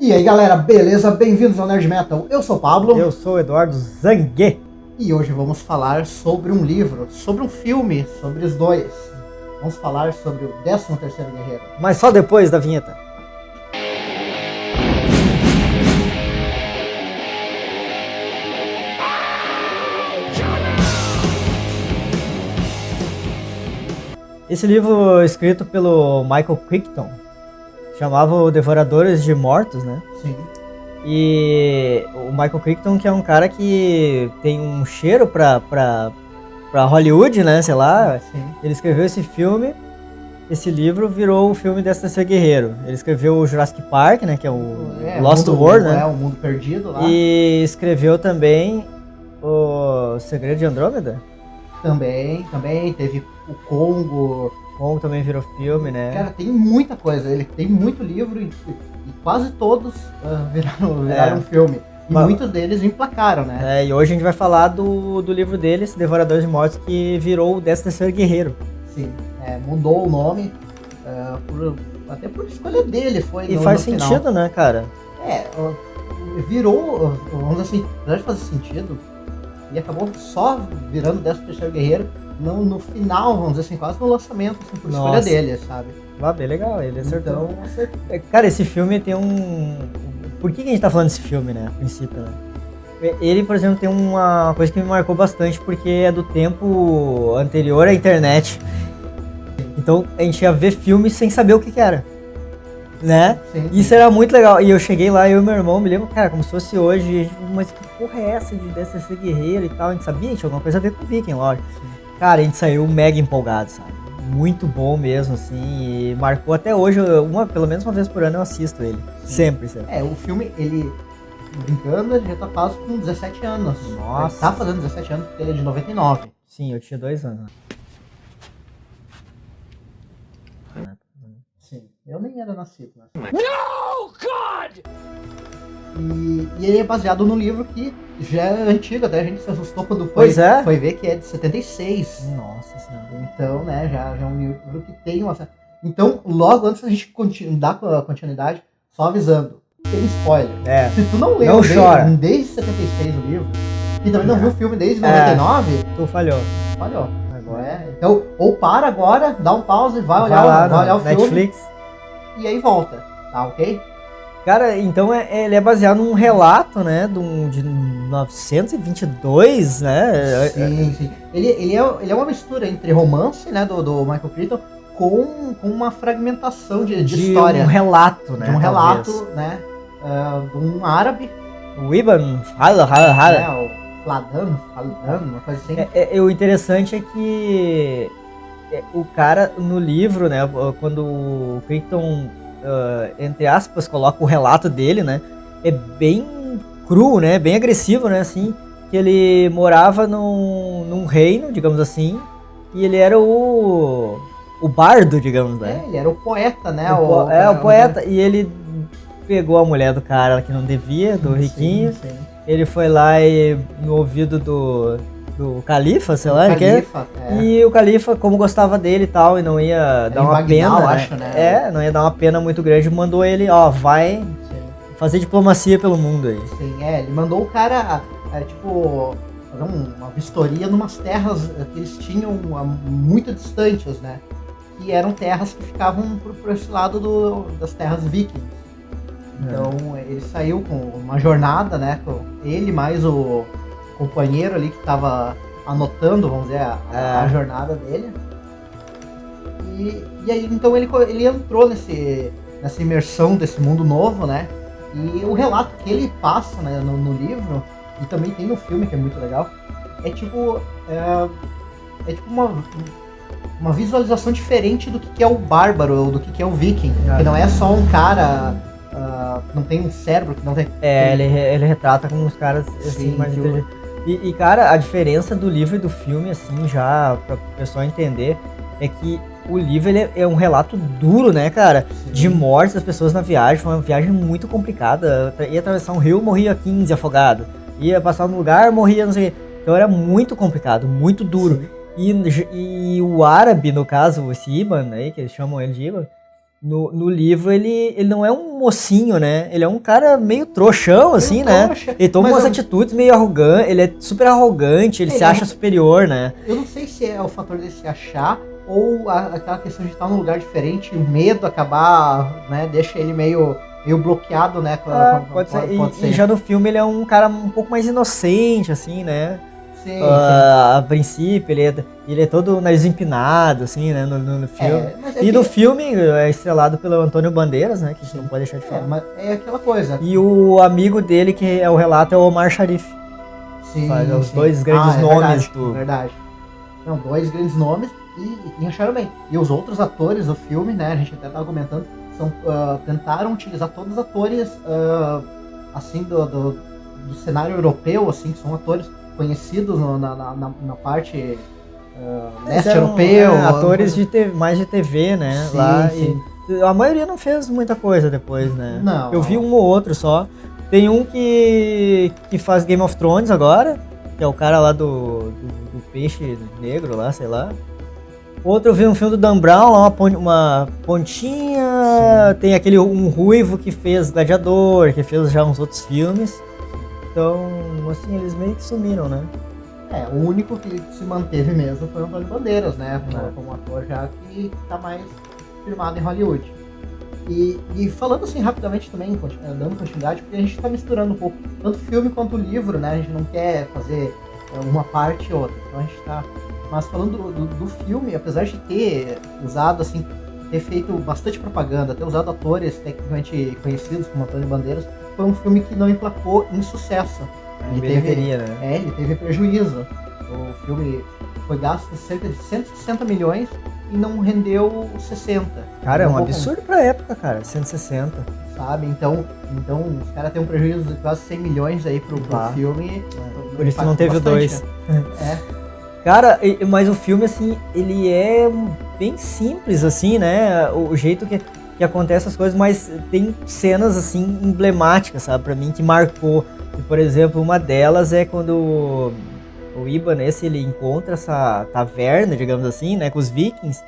E aí galera, beleza? Bem-vindos ao Nerd Metal. Eu sou o Pablo. Eu sou o Eduardo Zangue. E hoje vamos falar sobre um livro, sobre um filme, sobre os dois. Vamos falar sobre o 13º Guerreiro. Mas só depois da vinheta. Esse livro escrito pelo Michael Crichton chamava o Devoradores de Mortos, né? Sim. E o Michael Crichton, que é um cara que tem um cheiro pra Hollywood, né? Sei lá. Sim. Ele escreveu esse filme. Esse livro virou o filme 13º Guerreiro. Ele escreveu o Jurassic Park, né? Que é o Lost World, né? É, o Mundo Perdido lá. E escreveu também o Segredo de Andrômeda. Também. Teve o Congo. O Congo também virou filme, né? Cara, tem muita coisa. Ele tem muito livro e quase todos viraram filme. E muitos deles emplacaram, né? E hoje a gente vai falar do livro dele, esse Devoradores de Mortos, que virou o 13º Guerreiro. Sim, mudou o nome, até por escolha dele. E faz sentido, né, cara? Virou, vamos dizer assim, apesar de fazer sentido, e acabou só virando 13º Guerreiro no final, vamos dizer assim, quase no lançamento, assim, por escolha dele, sabe? Bem legal, ele acertou. Então, cara, esse filme tem um... Por que a gente tá falando desse filme, né, a princípio, né? Ele, por exemplo, tem uma coisa que me marcou bastante, porque é do tempo anterior à internet. Então, a gente ia ver filmes sem saber o que era, né? Sim. Isso era muito legal. E eu cheguei lá, eu e meu irmão, me lembro, cara, como se fosse hoje, a gente, mas que porra é essa de 13º Guerreiro e tal? A gente sabia, tinha alguma coisa a ver com Viking, lógico. Sim. Cara, a gente saiu mega empolgado, sabe? Muito bom mesmo, assim, e marcou até hoje, pelo menos uma vez por ano eu assisto ele. Sempre. O filme, ele, brincando, ele já tá quase com 17 anos. Nossa. Ele tá fazendo 17 anos porque ele é de 99. Sim, eu tinha 2 anos. Sim, eu nem era nascido, né? No, God! E ele é baseado no livro que já é antigo, até a gente se assustou quando foi ver que é de 76. Nossa senhora. Então, né, já é um livro que tem uma... Então, logo antes da gente dar continuidade, só avisando, tem spoiler. Se tu não leu desde 76 o livro, e também não viu o filme desde 99, tu falhou. Agora. Então, ou para agora, dá um pause, vai olhar o filme. Netflix. E aí volta, tá ok? Cara, então ele é baseado num relato, né, de 922, né? Sim. Ele é uma mistura entre romance, né, do Michael Crichton, com uma fragmentação de história. Um relato, né? De um relato, né, de um árabe. O Ibn O Fladan, uma coisa assim. O interessante é que o cara no livro, né, quando o Crichton, entre aspas, coloca o relato dele, né, é bem cru, né, bem agressivo, né, assim, que ele morava num reino, digamos assim, e ele era o bardo, digamos, né. Ele era o poeta, né. O poeta, e ele pegou a mulher do cara que não devia, do riquinho. Sim. Ele foi lá e no ouvido do califa, sei lá, e o califa, como gostava dele e tal, e não ia dar uma pena, acho, né? Não ia dar uma pena muito grande, mandou ele, vai fazer diplomacia pelo mundo aí. Sim, ele mandou o cara, fazer uma vistoria numas terras que eles tinham muito distantes, né? Que eram terras que ficavam por esse lado das terras vikings. Então ele saiu com uma jornada, né? Com ele mais o companheiro ali que estava anotando, vamos dizer, a jornada dele. E aí então ele entrou nessa imersão desse mundo novo, né? E o relato que ele passa, né, no livro, e também tem no filme, que é muito legal, é tipo uma visualização diferente do que é o bárbaro, ou do que é o viking. Que não é só um cara... não tem um cérebro, que não tem... Ele retrata como os caras, assim, mais inteligentes. E, cara, a diferença do livro e do filme, assim, já pra pessoal entender, é que o livro ele é um relato duro, né, cara? Sim. De mortes das pessoas na viagem. Foi uma viagem muito complicada. Ia atravessar um rio, morria 15 afogado. Ia passar num lugar, morria não sei o quê. Então era muito complicado, muito duro. E o árabe, no caso, esse Ibn aí, que eles chamam ele de Ibn, No livro ele não é um mocinho, né? Ele é um cara meio trouxão, assim, né? Ele toma umas atitudes meio arrogantes, ele é super arrogante, ele se acha superior, né? Eu não sei se é o fator de se achar ou aquela questão de estar num lugar diferente, o medo acabar, né? Deixa ele meio bloqueado, né? Pode ser. E já no filme ele é um cara um pouco mais inocente, assim, né? Sim, a princípio, ele é todo nariz empinado, assim, né, no filme. No filme é estrelado pelo Antônio Bandeiras, né, que a gente não pode deixar de falar. Mas é aquela coisa. E o amigo dele, que é o relato, é o Omar Sharif. Sim, os dois grandes nomes verdade. Não, dois grandes nomes e acharam bem. E os outros atores do filme, né, a gente até estava comentando, tentaram utilizar todos os atores, assim, do cenário europeu, assim, que são atores conhecidos na parte leste europeu. Atores mais de TV, né? Sim, lá, sim. E a maioria não fez muita coisa depois, né? Não. Eu vi um ou outro só. Tem um que faz Game of Thrones agora, que é o cara lá do peixe negro lá, sei lá. Outro eu vi um filme do Dan Brown, lá uma pontinha. Sim. Tem aquele um ruivo que fez Gladiador, que fez já uns outros filmes. Então, assim, eles meio que sumiram, né? O único que se manteve mesmo foi o Antônio Bandeiras, né? Como ator já que tá mais firmado em Hollywood. E falando assim rapidamente também, dando continuidade, porque a gente tá misturando um pouco tanto o filme quanto o livro, né? A gente não quer fazer uma parte e outra. Então a gente tá... Mas falando do filme, apesar de ter usado, assim, ter feito bastante propaganda, ter usado atores tecnicamente conhecidos como Antônio Bandeiras, foi um filme que não emplacou em sucesso. Ele teve prejuízo. O filme foi gasto cerca de 160 milhões e não rendeu 60. Cara, é um absurdo pra época, cara, 160. Sabe? Então os caras têm um prejuízo de quase 100 milhões aí pro filme. Por isso não teve bastante, o 2. Cara, mas o filme, assim, ele é bem simples, assim, né? O jeito que acontece as coisas, mas tem cenas, assim, emblemáticas, sabe? Pra mim, que marcou. E, por exemplo, uma delas é quando o Iban, ele encontra essa taverna, digamos assim, né? Com os vikings.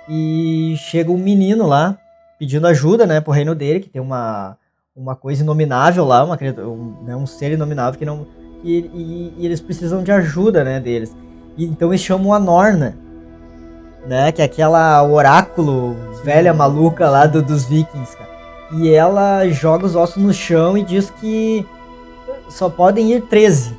E chega um menino lá, pedindo ajuda, né? Pro reino dele, que tem uma coisa inominável lá, um ser inominável que não... E eles precisam de ajuda, né, deles. E, então eles chamam a Norna, né? Que é aquela oráculo velha maluca lá dos vikings, cara. E ela joga os ossos no chão e diz que só podem ir 13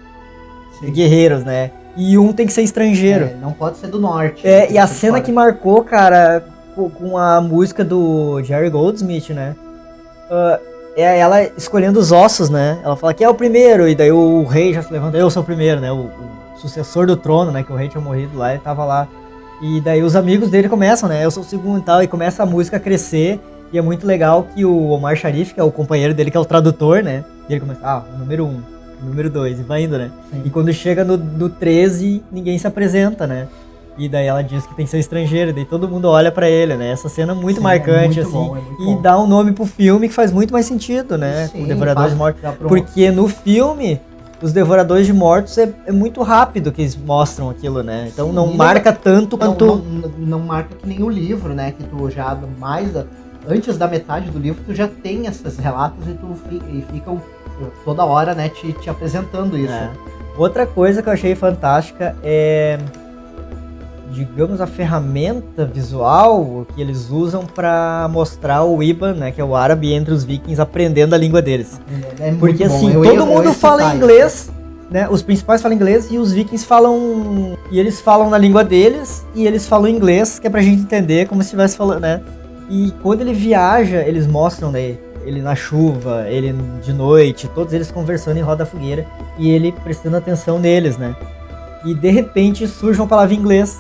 guerreiros, né? E um tem que ser estrangeiro. Não pode ser do norte. E a cena que marcou, cara, com a música do Jerry Goldsmith, né? É ela escolhendo os ossos, né? Ela fala que é o primeiro, e daí o rei já se levanta, eu sou o primeiro, né? O sucessor do trono, né? Que o rei tinha morrido lá, ele tava lá. E daí os amigos dele começam, né? Eu sou o segundo e tal, e começa a música a crescer. E é muito legal que o Omar Sharif, que é o companheiro dele, que é o tradutor, né? E ele começa, o número 1, o número 2, e vai indo, né? Sim. E quando chega no 13, ninguém se apresenta, né? E daí ela diz que tem que ser estrangeiro, e daí todo mundo olha pra ele, né? Essa cena é muito marcante, muito assim. Bom, e dá um nome pro filme que faz muito mais sentido, né? Sim, o Devorador de Mortos. Porque no filme... Os Devoradores de Mortos é muito rápido que eles mostram aquilo, né? Então não marca tanto quanto... Não marca que nem o livro, né? Que tu já antes da metade do livro, tu já tem esses relatos e ficam toda hora, né? Te apresentando isso. Outra coisa que eu achei fantástica é... digamos, a ferramenta visual que eles usam pra mostrar o Iban, né, que é o árabe, entre os vikings, aprendendo a língua deles. Porque assim, todo mundo fala inglês, né, os principais falam inglês e os vikings falam... E eles falam na língua deles e eles falam inglês, que é pra gente entender como se estivesse falando, né. E quando ele viaja, eles mostram, né, ele na chuva, ele de noite, todos eles conversando em roda da fogueira e ele prestando atenção neles, né. E de repente surge uma palavra em inglês,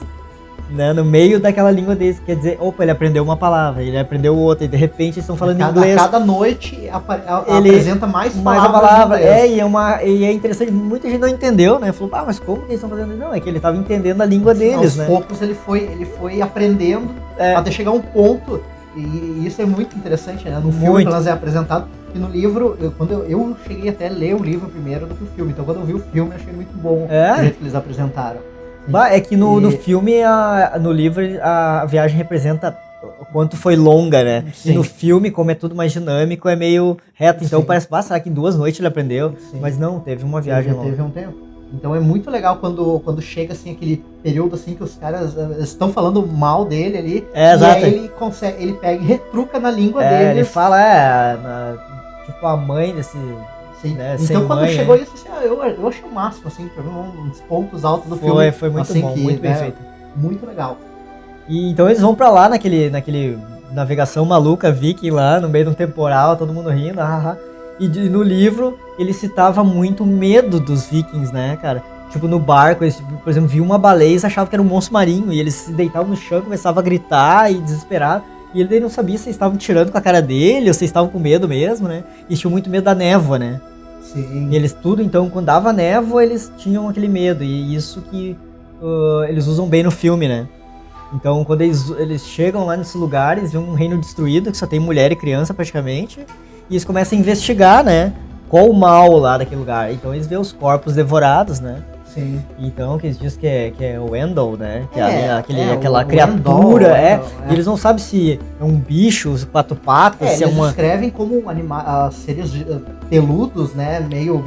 né, no meio daquela língua deles, quer dizer, ele aprendeu uma palavra, ele aprendeu outra, e de repente eles estão falando inglês. Cada noite ele apresenta mais a palavra. E é interessante, muita gente não entendeu, né? Falou, mas como que eles estão fazendo isso? Não, é que ele estava entendendo a língua deles, né? Aos poucos ele foi aprendendo até chegar a um ponto, e isso é muito interessante, né? No filme, pelo menos é apresentado, e no livro, quando eu cheguei até a ler o livro primeiro do que o filme, então quando eu vi o filme eu achei muito bom o jeito que eles apresentaram. É que no filme, no livro, a viagem representa quanto foi longa, né? Sim. E no filme, como é tudo mais dinâmico, é meio reto. Então Sim. parece, será que em 2 noites ele aprendeu? Sim. Mas não, teve uma viagem longa. Teve um tempo. Então é muito legal quando chega assim aquele período assim que os caras estão falando mal dele ali. Exato. E aí ele pega e retruca na língua Ele deles. fala, tipo a mãe desse... Sim. Né, sem Então quando mãe, chegou isso, assim, eu achei o máximo, assim, pra mim um dos pontos altos do filme. Foi muito assim, bom, que, muito bem né, feito. Muito legal. E então eles vão pra lá naquele navegação maluca, viking lá, no meio de um temporal, todo mundo rindo, E no livro, ele citava muito o medo dos vikings, né, cara? Tipo, no barco, eles, por exemplo, viam uma baleia e achavam que era um monstro marinho, e eles se deitavam no chão, começavam a gritar e desesperar. E ele não sabia se eles estavam tirando com a cara dele, ou se eles estavam com medo mesmo, né? E tinham muito medo da névoa, né? Sim. E eles tudo, então, quando dava névoa, eles tinham aquele medo. E isso que eles usam bem no filme, né? Então, quando eles chegam lá nesse lugar, eles veem um reino destruído, que só tem mulher e criança praticamente. E eles começam a investigar, né? Qual o mal lá daquele lugar. Então, eles veem os corpos devorados, né? Sim. Então, que eles dizem que é o Endel, né? Que aquela o criatura, Endel, E eles não sabem se é um bicho, os 4 patas, se é eles uma... descrevem como seres peludos, né? Meio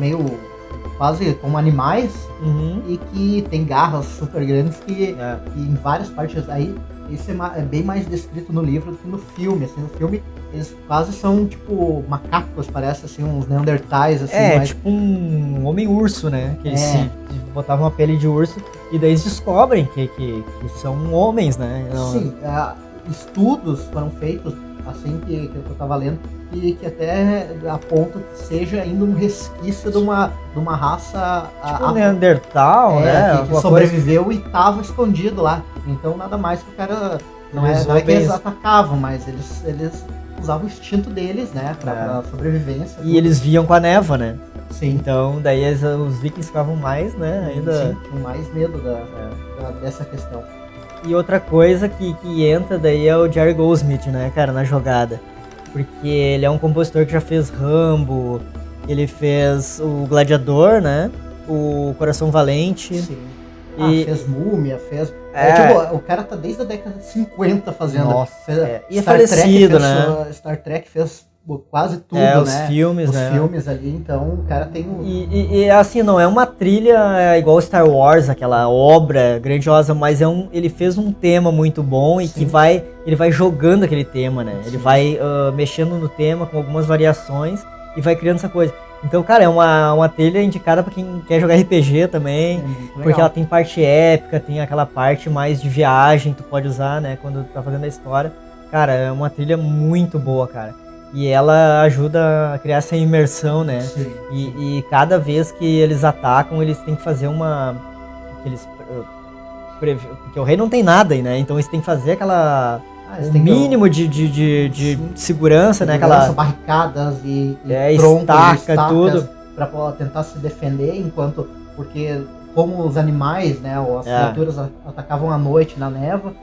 quase como animais. Uhum. E que tem garras super grandes que em várias partes aí isso é bem mais descrito no livro do que no filme. Assim, no filme eles quase são tipo macacos, parece assim, uns neandertais assim. Tipo um homem-urso, né? Que eles se botavam uma pele de urso e daí eles descobrem que são homens, né? Sim, estudos foram feitos assim que eu tava lendo que até aponta que seja ainda um resquício de uma raça tipo Neandertal, né? que sobreviveu e tava escondido lá. Então nada mais que o cara não é que eles atacavam, mas eles usavam o instinto deles, né, pra sobrevivência. E eles viam com a névoa, né? Sim. Então daí os vikings ficavam mais, né, ainda... Sim, com mais medo dessa questão. E outra coisa que entra daí é o Jerry Goldsmith, né, cara, na jogada. Porque ele é um compositor que já fez Rambo, ele fez o Gladiador, né, o Coração Valente. Sim. Fez Múmia, fez... o cara tá desde a década de 50 fazendo. Nossa, e é Star falecido, Trek né? Star Trek fez quase tudo, né? Os filmes, né? Os filmes ali, então o cara tem um... E assim, não é uma trilha igual Star Wars, aquela obra grandiosa, mas ele fez um tema muito bom e que ele vai jogando aquele tema, né? Sim. Ele vai mexendo no tema com algumas variações e vai criando essa coisa. Então, cara, é uma trilha indicada pra quem quer jogar RPG também, porque ela tem parte épica, tem aquela parte mais de viagem que tu pode usar, né, quando tu tá fazendo a história. Cara, é uma trilha muito boa, cara. E ela ajuda a criar essa imersão, né? Sim. E cada vez que eles atacam, eles têm que fazer porque o rei não tem nada aí, né? Então eles têm que fazer aquela... mínimo de segurança, né? Aquela barricadas e troncos, estaca, tudo para tentar se defender, porque como os animais, né, ou as criaturas atacavam à noite na névoa,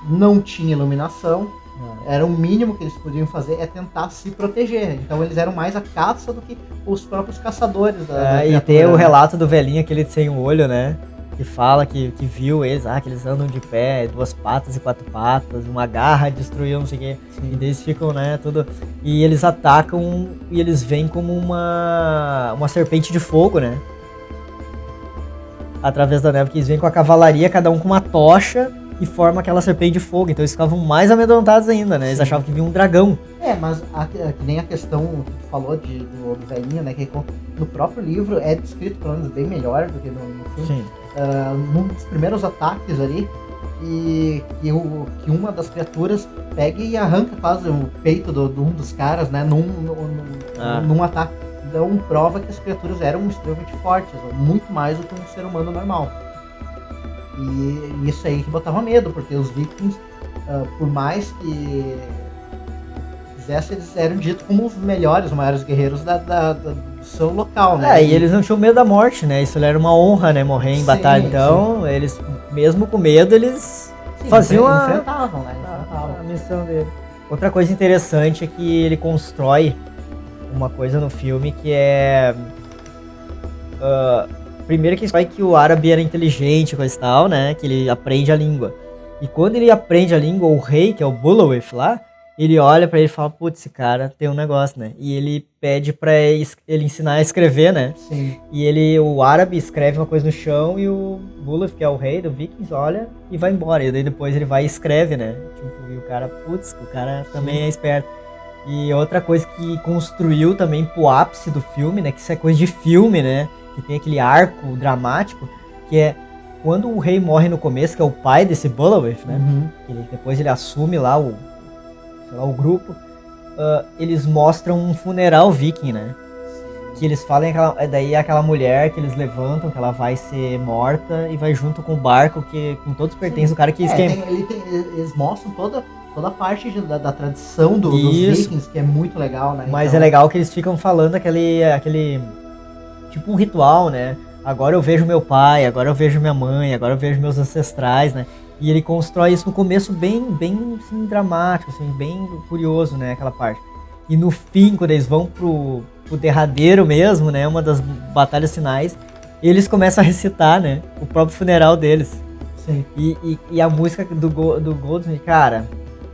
não tinha iluminação. Era o mínimo que eles podiam fazer é tentar se proteger. Então eles eram mais a caça do que os próprios caçadores da e tem o relato do velhinho, aquele sem o olho, né? Que fala que viu eles, que eles andam de pé, 2 patas e 4 patas, uma garra destruiu, não sei o quê. E daí eles ficam, né, tudo... E eles atacam e eles vêm como uma serpente de fogo, né? Através da neve, que eles vêm com a cavalaria, cada um com uma tocha e forma aquela serpente de fogo. Então eles ficavam mais amedrontados ainda, né? Eles achavam que vinha um dragão. Mas que nem a questão que tu falou do velhinho, né? Que no próprio livro é descrito, pelo menos, bem melhor do que no filme. Sim. Num dos primeiros ataques ali, que uma das criaturas pega e arranca quase o peito de um dos caras, né? Num ataque. Então prova que as criaturas eram extremamente fortes, muito mais do que um ser humano normal. E isso aí que botava medo, porque os vikings, por mais que quisessem, eles eram ditos como os melhores, os maiores guerreiros do seu local, né? E eles não tinham medo da morte, né? Isso era uma honra, né? Morrer em batalha. Então, eles, mesmo com medo, eles faziam enfrentavam, né? A missão dele. Outra coisa interessante é que ele constrói uma coisa no filme que é... primeiro que o árabe era inteligente, coisa e tal, né? Que ele aprende a língua. E quando ele aprende a língua, o rei, que é o Beowulf lá, ele olha pra ele e fala, putz, esse cara tem um negócio, né? E ele pede pra ele ensinar a escrever, né? Sim. E o árabe escreve uma coisa no chão e o Beowulf, que é o rei do Vikings, olha e vai embora. E daí depois ele vai e escreve, né? Tipo, e o cara, putz, o cara também é esperto. E outra coisa que construiu também pro ápice do filme, né? Que isso é coisa de filme, né? Que tem aquele arco dramático, que é quando o rei morre no começo, que é o pai desse Beowulf, né? Depois ele assume lá o grupo, eles mostram um funeral viking, né? Que eles falam, daí aquela mulher que eles levantam, que ela vai ser morta e vai junto com o barco, que com todos os pertences do cara que esquema. Eles mostram toda a parte da tradição dos vikings, que é muito legal, né? Mas então... é legal que eles ficam falando aquele tipo um ritual, né? Agora eu vejo meu pai, agora eu vejo minha mãe, agora eu vejo meus ancestrais, né? E ele constrói isso no começo bem assim, dramático, assim, bem curioso, né, aquela parte. E no fim, quando eles vão pro derradeiro mesmo, né, uma das batalhas finais, eles começam a recitar, né, o próprio funeral deles. Sim. E a música do Goldsmith, cara,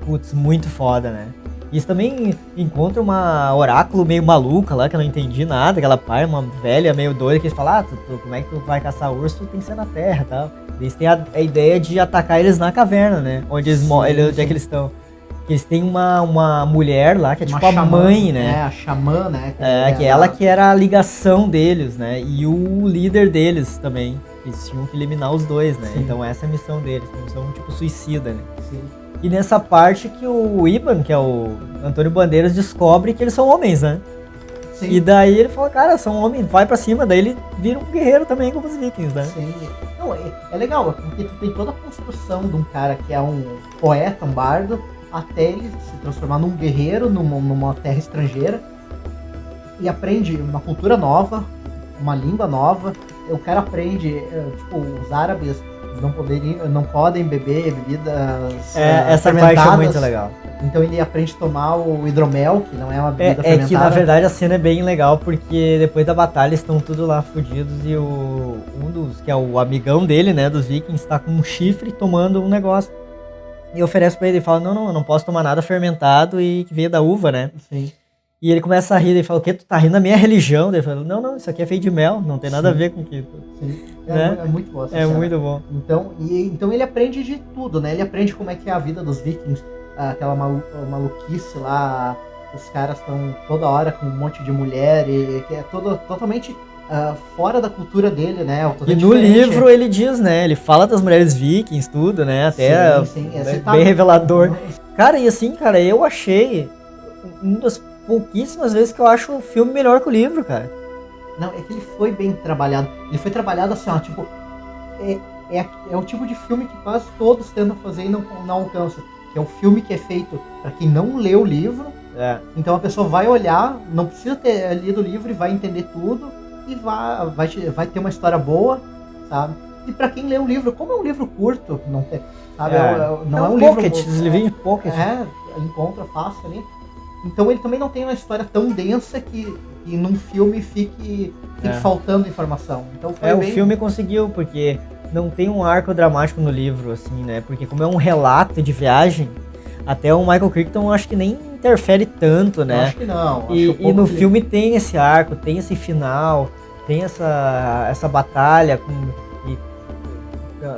putz, muito foda, né. Isso também encontra uma oráculo meio maluca lá, que eu não entendi nada, aquela parte, uma velha meio doida, que eles falam, como é que tu vai caçar urso, tem que ser na terra e tal. Eles têm a ideia de atacar eles na caverna, né? Onde onde é que eles estão. Eles têm uma mulher lá, que é tipo a mãe, né? É, a xamã, né? Que ela que era a ligação deles, né? E o líder deles também. Eles tinham que eliminar os dois, né? Sim. Então essa é a missão deles, uma missão tipo suicida, né? Sim. E nessa parte que o Iban, que é o Antônio Bandeiras, descobre que eles são homens, né? Sim. E daí ele fala, cara, são homens, vai pra cima. Daí ele vira um guerreiro também como os vikings, né? Sim. Não, é legal, porque tu tem toda a construção de um cara que é um poeta, um bardo, até ele se transformar num guerreiro, numa terra estrangeira, e aprende uma cultura nova, uma língua nova. O cara aprende, tipo, os árabes não podem beber bebidas essa parte é muito legal. Então ele aprende a tomar o hidromel, que não é uma bebida fermentada. É que na verdade a cena é bem legal, porque depois da batalha estão tudo lá fudidos e um dos, que é o amigão dele, né, dos vikings, tá com um chifre tomando um negócio. E oferece pra ele, e fala, não, eu não posso tomar nada fermentado e que veio da uva, né? Sim. E ele começa a rir, ele fala, o que? Tu tá rindo da minha religião? Ele fala, não, isso aqui é feito de mel, não tem nada a ver com que... Sim. Né? É muito bom essa cena. Muito bom. Então ele aprende de tudo, né? Ele aprende como é que é a vida dos vikings, aquela maluquice lá, os caras estão toda hora com um monte de mulher, e que é totalmente fora da cultura dele, né? E no livro ele diz, né? Ele fala das mulheres vikings, tudo, né? Até sim. Bem revelador. Cara, e assim, cara, eu achei um das pouquíssimas vezes que eu acho o filme melhor que o livro, cara. Não, é que ele foi bem trabalhado. Ele foi trabalhado assim, ó, tipo... É o tipo de filme que quase todos tentam fazer e não alcançam. Que é um filme que é feito pra quem não lê o livro. Então a pessoa vai olhar, não precisa ter lido o livro e vai entender tudo. E vai ter uma história boa, sabe? E pra quem lê o livro, como é um livro curto, não tem, sabe? Não é um pocket, livro... livrinho de pocket. Encontra fácil ali. Então ele também não tem uma história tão densa que num filme fique faltando informação. Então o filme conseguiu, porque não tem um arco dramático no livro, assim, né? Porque como é um relato de viagem, até o Michael Crichton acho que nem interfere tanto, né? Eu acho que não. E no filme tem esse arco, tem esse final, tem essa batalha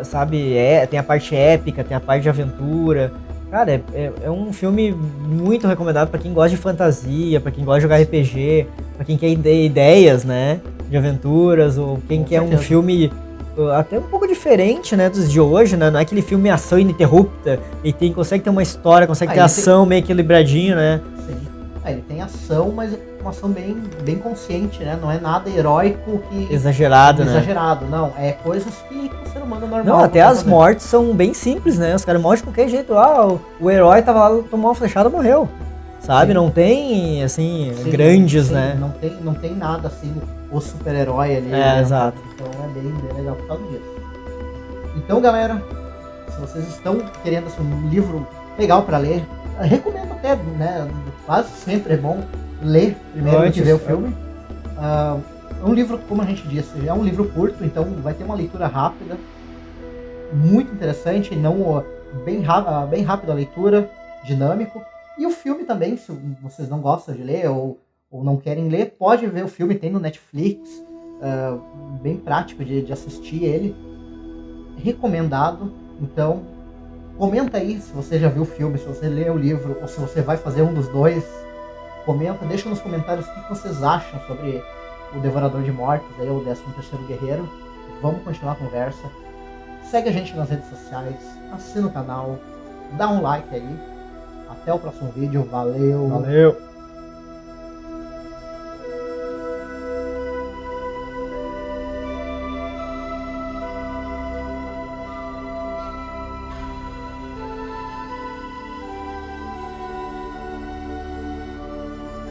sabe, tem a parte épica, tem a parte de aventura. Cara, é um filme muito recomendado pra quem gosta de fantasia, pra quem gosta de jogar RPG, pra quem quer ideias, né, de aventuras, ou quem quer um filme até um pouco diferente, né, dos de hoje, né, não é aquele filme ação ininterrupta, ele consegue ter uma história, consegue ter ação meio equilibradinho, né. Sim. Ele tem ação, mas uma ação bem consciente, né, não é nada heróico exagerado, né. Exagerado, não, é coisas que o ser humano normal... Não, até as mortes são bem simples, né, os caras morrem de qualquer jeito, o herói tava lá, tomou uma flechada e morreu, sabe, sim. Não tem, assim, sim, grandes, sim, né. Não tem nada, assim, o super-herói ali. Exato. Então é bem legal por causa disso. Então, galera, se vocês estão querendo, assim, um livro legal pra ler, recomendo até, né, quase sempre é bom ler primeiro antes de ver o filme. É um livro, como a gente disse, é um livro curto, então vai ter uma leitura rápida, muito interessante, não bem rápido a leitura, dinâmico. E o filme também, se vocês não gostam de ler ou não querem ler, pode ver o filme, tem no Netflix, bem prático de assistir ele. Recomendado. Então, comenta aí se você já viu o filme, se você leu o livro, ou se você vai fazer um dos dois. Comenta, deixa nos comentários o que vocês acham sobre o Devorador de Mortos, aí, o 13º Guerreiro. Vamos continuar a conversa. Segue a gente nas redes sociais, assina o canal, dá um like aí. Até o próximo vídeo, valeu! Valeu!